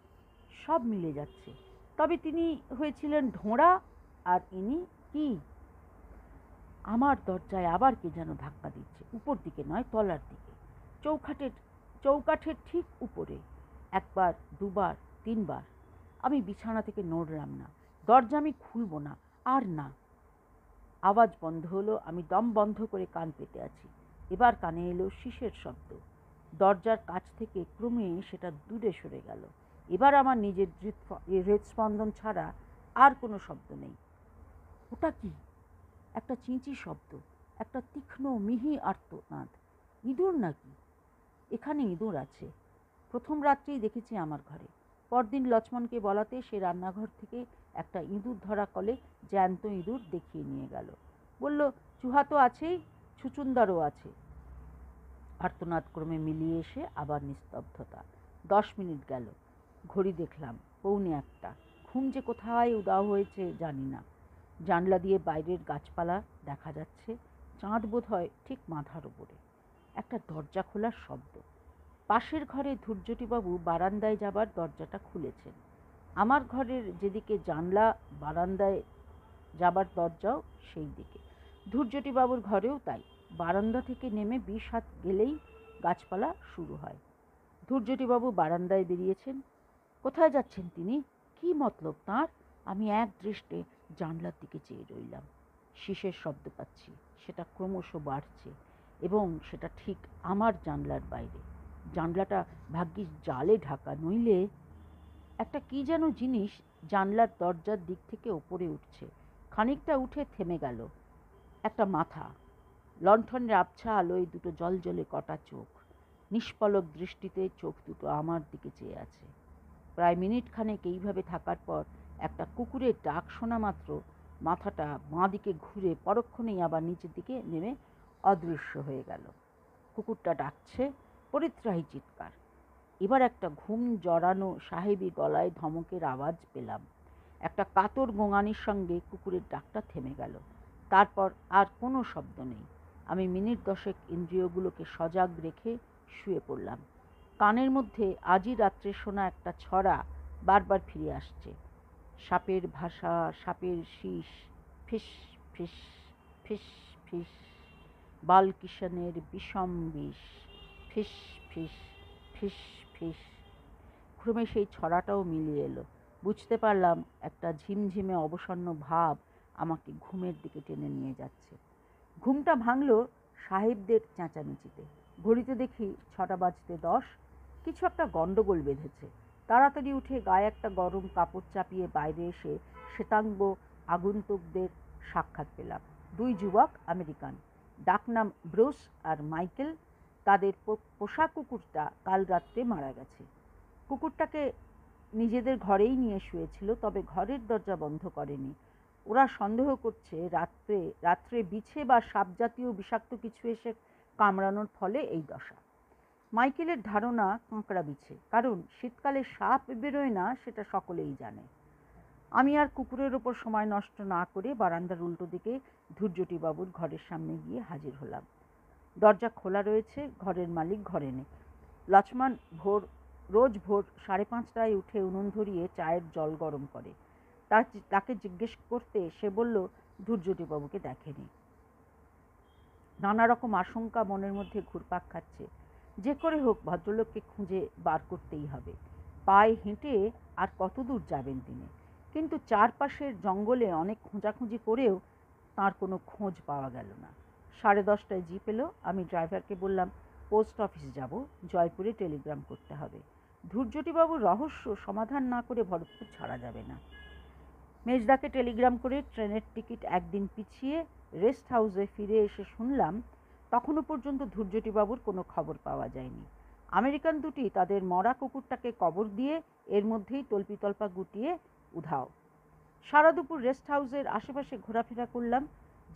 সব মিলে যাচ্ছে। তবে তিনি হয়েছিলেন ঢোঁড়া, আর ইনি কি? আমার দরজায় আবার কে যেন ধাক্কা দিচ্ছে, উপর দিকে নয়, তলার দিকে, চৌকাঠের ঠিক উপরে। একবার, দুবার, তিনবার। আমি বিছানা থেকে নড়লাম না। দরজা আমি খুলব না, আর না। আওয়াজ বন্ধ হলো। আমি দম বন্ধ করে কান পেতে আছি। এবার কানে এলো শিসের শব্দ। দরজার কাছ থেকে ক্রমে সেটা দূরে সরে গেল। এবার আমার নিজের হৃদস্পন্দন ছাড়া আর কোনো শব্দ নেই। ওটা কি? একটা চিঁচি শব্দ, একটা তীক্ষ্ণ মিহি আর্তনাদ। ইঁদুর নাকি? এখানে ইঁদুর আছে। প্রথম রাত্রেই দেখেছি আমার ঘরে। পরদিন লক্ষ্মণকে বলাতে সে রান্নাঘর থেকে একটা ইঁদুর ধরা কলে জ্যান্ত ইঁদুর দেখিয়ে নিয়ে গেল। বলল, চুহা তো আছেই, ছুচুন্দারও আছে। আর্তনাদ ক্রমে মিলিয়ে এসে আবার নিস্তব্ধতা। 10 মিনিট গেল। ঘড়ি দেখলাম, 1:45। ঘুম যে কোথায় উধাও হয়েছে জানি না। জানলা দিয়ে বাইরের গাছপালা দেখা যাচ্ছে। চাঁদ বোধ হয় ঠিক মাথার উপরে। একটা দরজা খোলার শব্দ। পাশের ঘরে ধূর্যটিবাবু বারান্দায় যাবার দরজাটা খুলেছেন। আমার ঘরের যেদিকে জানলা, বারান্দায় যাবার দরজাও সেই দিকে। ধূর্যটিবাবুর ঘরেও তাই। বারান্দা থেকে নেমে 20 হাত গেলেই গাছপালা শুরু হয়। ধূর্যটিবাবু বারান্দায় বেরিয়েছেন। কোথায় যাচ্ছেন তিনি? কি মতলব তাঁর? আমি এক দৃষ্টে জানলার দিকে চেয়ে রইলাম। শিসের শব্দ পাচ্ছি। সেটা ক্রমশ বাড়ছে এবং সেটা ঠিক আমার জানলার বাইরে। জানলাটা ভাগ্যিস জালে ঢাকা, নইলে একটা কি যেন জিনিস জানলার দরজার দিক থেকে ওপরে উঠছে। খানিকটা উঠে থেমে গেল। একটা মাথা, লণ্ঠনের আবছা আলোয় দুটো জলজলে কটা চোখ। নিষ্পলক দৃষ্টিতে চোখ দুটো আমার দিকে চেয়ে আছে। প্রায় মিনিট খানেক এইভাবে থাকার পর একটা কুকুরের ডাক শোনা মাত্র মাথাটা বাঁ দিকে ঘুরে পরক্ষণেই আবার নিচের দিকে নেমে অদৃশ্য হয়ে গেল। কুকুরটা ডাকছে, পরিত্রাহী চিৎকার। এবার একটা ঘুম জড়ানো সাহেবী গলায় ধমকের আওয়াজ পেলাম। একটা কাতর গোঙানির সঙ্গে কুকুরের ডাকটা থেমে গেল। তারপর আর কোনো শব্দ নেই। আমি মিনিট 10 ইন্দ্রিয়গুলোকে সজাগ রেখে শুয়ে পড়লাম। কানের মধ্যে আজই রাত্রে শোনা একটা ছড়া বারবার ফিরে আসছে। সাপের ভাষা, সাপের শীষ, ফিস ফিস, ফিস ফিস, বালকিষাণের বিষম বিষ, ফিস ফিস, ফিস ফিস। ক্রমে সেই ছড়াটাও মিলিয়ে এলো। বুঝতে পারলাম একটা ঝিমঝিমে অবসন্ন ভাব আমাকে ঘুমের দিকে টেনে নিয়ে যাচ্ছে। ঘুমটা ভাঙল সাহেবদের চেঁচামেচিতে। ঘড়িতে দেখি 6টা বাজতে 10। কিছু একটা গন্ডগোল বেঁধেছে। তাড়াতাড়ি উঠে গায়ে একটা গরম কাপড় চাপিয়ে বাইরে এসে শ্বেতাঙ্গ আগন্তুকদের সাক্ষাৎ পেলাম। 2 যুবক আমেরিকান, ডাকনাম ব্রুস আর মাইকেল। তাদের পোষা কুকুরটা কাল রাত্রে মারা গেছে। কুকুরটাকে নিজেদের ঘরেই নিয়ে শুয়েছিল, তবে ঘরের দরজা বন্ধ করেনি। ওরা সন্দেহ করছে রাত্রে বিছে বা সাপ জাতীয় বিষাক্ত কিছু এসে কামড়ানোর ফলে এই দশা। মাইকেলের ধারণা কাঁকড়া বিছে, কারণ শীতকালে সাপ বেরোয় না, সেটা সকলেই জানে। আমি আর কুকুরের ওপর সময় নষ্ট না করে বারান্দার উল্টো দিকে ধূর্যটিবাবুর ঘরের সামনে গিয়ে হাজির হলাম। দরজা খোলা রয়েছে, ঘরের মালিক ঘরে নেই। লক্ষ্মণ রোজ ভোর 5:30টায় উঠে উনুন ধরিয়ে চায়ের জল গরম করে। তাকে জিজ্ঞেস করতে সে বলল ধূর্যটিবাবুকে দেখেনি। নানা রকম আশঙ্কা মনের মধ্যে ঘুরপাক খাচ্ছে। যে করে হোক ভদ্রলোককে খুঁজে বার করতেই হবে। পায়ে হেঁটে আর কত দূর যাবেন তিনি? কিন্তু চারপাশের জঙ্গলে অনেক খোঁজাখুঁজি করেও তার কোনো খোঁজ পাওয়া গেল না। 10:30টায় জিপ এলো। আমি ড্রাইভারকে বললাম পোস্ট অফিস যাব, জয়পুরে টেলিগ্রাম করতে হবে। ধূর্যটিবাবুর রহস্য সমাধান না করে ভরতপুর ছাড়া যাবে না। মেজদাকে টেলিগ্রাম করে ট্রেনের টিকিট একদিন পিছিয়ে রেস্ট হাউসে ফিরে এসে শুনলাম তখনও পর্যন্ত ধূর্যটিবাবুর কোনো খবর পাওয়া যায়নি। আমেরিকান দুটি তাদের মরা কুকুরটাকে কবর দিয়ে এর মধ্যেই তল্পিতল্পা গুটিয়ে উধাও। সারা দুপুর রেস্ট হাউসের আশেপাশে ঘোরাফেরা করলাম।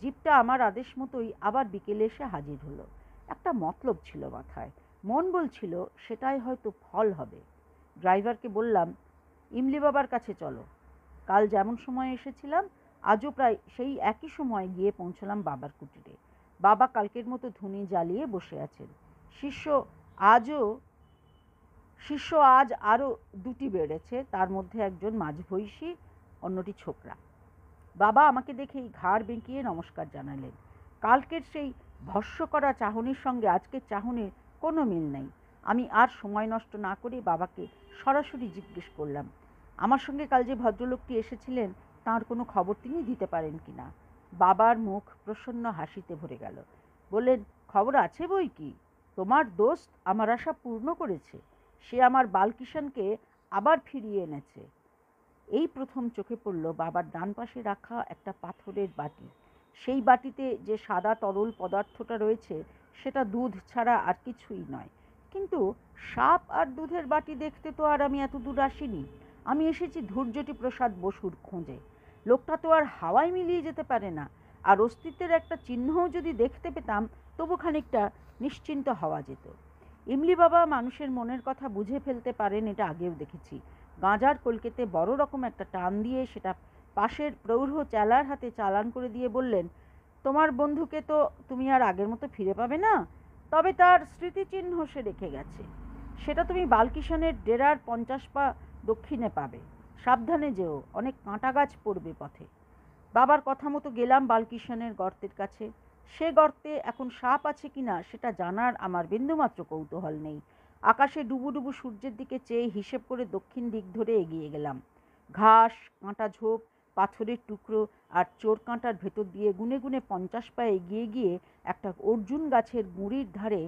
জিপটা আমার আদেশ মতোই আবার বিকেলে এসে হাজির হলো। একটা মতলব ছিল মাথায়, মন বলছিল সেটাই হয়তো ফল হবে। ড্রাইভারকে বললাম ইমলি বাবার কাছে চলো। কাল যেমন সময় এসেছিলাম আজও প্রায় সেই একই সময় গিয়ে পৌঁছলাম বাবার কুটিরে। বাবা কালকের মতো ধুনি জ্বালিয়ে বসে আছেন। শিষ্য আজ আরও দুটি বেড়েছে, তার মধ্যে একজন মাঝবয়সী, অন্যটি ছোকরা। বাবা আমাকে দেখেই ঘাড় বেঁকিয়ে নমস্কার জানালেন। কালকের সেই ভস্য করা চাহনির সঙ্গে আজকের চাহনির কোনো মিল নেই। আমি আর সময় নষ্ট না করে বাবাকে সরাসরি জিজ্ঞেস করলাম আমার সঙ্গে কাল যে ভদ্রলোকটি এসেছিলেন তাঁর কোনো খবর তিনি দিতে পারেন কি না। বাবার মুখ প্রসন্ন হাসিতে ভরে গেল। বললেন খবর আছে বই কি, তোমার দোস্ত আমার আশা পূর্ণ করেছে। সে আমার বালকিষাণকে আবার ফিরিয়ে এনেছে। এই প্রথম চোখে পড়ল বাবার ডান পাশে রাখা একটা পাথরের বাটি। সেই বাটিতে যে সাদা তরল পদার্থটা রয়েছে সেটা দুধ ছাড়া আর কিছুই নয়। কিন্তু সাপ আর দুধের বাটি দেখতে তো আর আমি এত দূর আসিনি। আমি এসেছি ধূর্যটি প্রসাদ বসুর খোঁজে। লোকটা তো আর হাওয়ায় মিলিয়ে যেতে পারে না, আর অস্তিত্বের একটা চিহ্নও যদি দেখতে পেতাম তবু খানিকটা নিশ্চিন্ত হওয়া যেত। ইমলি বাবা মানুষের মনের কথা বুঝে ফেলতে পারেন, এটা আগেও দেখেছি। গাঁজার কলকেতে বড় রকম একটা টান দিয়ে সেটা পাশের প্রৌঢ় চেলার হাতে চালান করে দিয়ে বললেন তোমার বন্ধুকে তো তুমি আর আগের মতো ফিরে পাবে না, তবে তার স্মৃতিচিহ্ন সে রেখে গেছে। সেটা তুমি বালকিষাণের ডেরার 50 পা দক্ষিণে পাবে। সাবধানে যেও, অনেক কাঁটা গাছ পড়বে পথে। বাবার কথা মতো গেলাম বালকিষাণের গর্তের কাছে। সে গর্তে এখন সাপ আছে কিনা সেটা জানার আমার বিন্দুমাত্র কৌতূহল নেই। আকাশে ডুবুডুবু সূর্যের দিকে চেয়ে হিসেব করে দক্ষিণ দিক ধরে এগিয়ে গেলাম। ঘাস, কাঁটা ঝোপ, পাথরের টুকরো আর চোর কাঁটার ভেতর দিয়ে গুনে গুনে 50 পা এগিয়ে গিয়ে একটা অর্জুন গাছের গুঁড়ির ধারে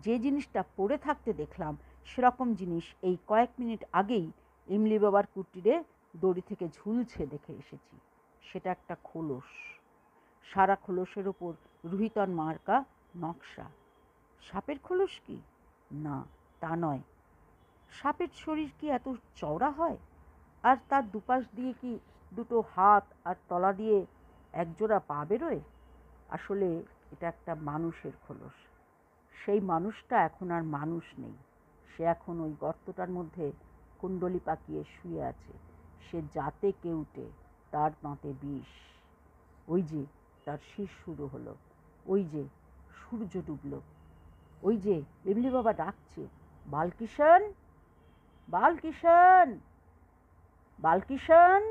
যে জিনিসটা পড়ে থাকতে দেখলাম সেরকম জিনিস এই কয়েক মিনিট আগেই ইমলি বাবার কুটিরে দড়ি থেকে ঝুলছে দেখে এসেছি। সেটা একটা খোলস। সারা খোলসের ওপর রুহিতন মার্কা নকশা। সাপের খোলস কি? না, তা নয়। সাপের শরীর কি এত চওড়া হয়? আর তার দুপাশ দিয়ে কি দুটো হাত আর তলা দিয়ে একজোড়া পা বেরোয়? আসলে এটা একটা মানুষের খোলস। সেই মানুষটা এখন আর মানুষ নেই। সে এখন ওই গর্তটার মধ্যে কুণ্ডলি পাকিয়ে শুয়ে আছে। সে যাতে কেউটে, তার দাঁতে বিষ। ওই যে তার শীষ শুরু হলো, ওই যে সূর্য ডুবল, ওই যে ইমলি বাবা ডাকছে বালকিষাণ, বালকিষাণ, বালকিষাণ।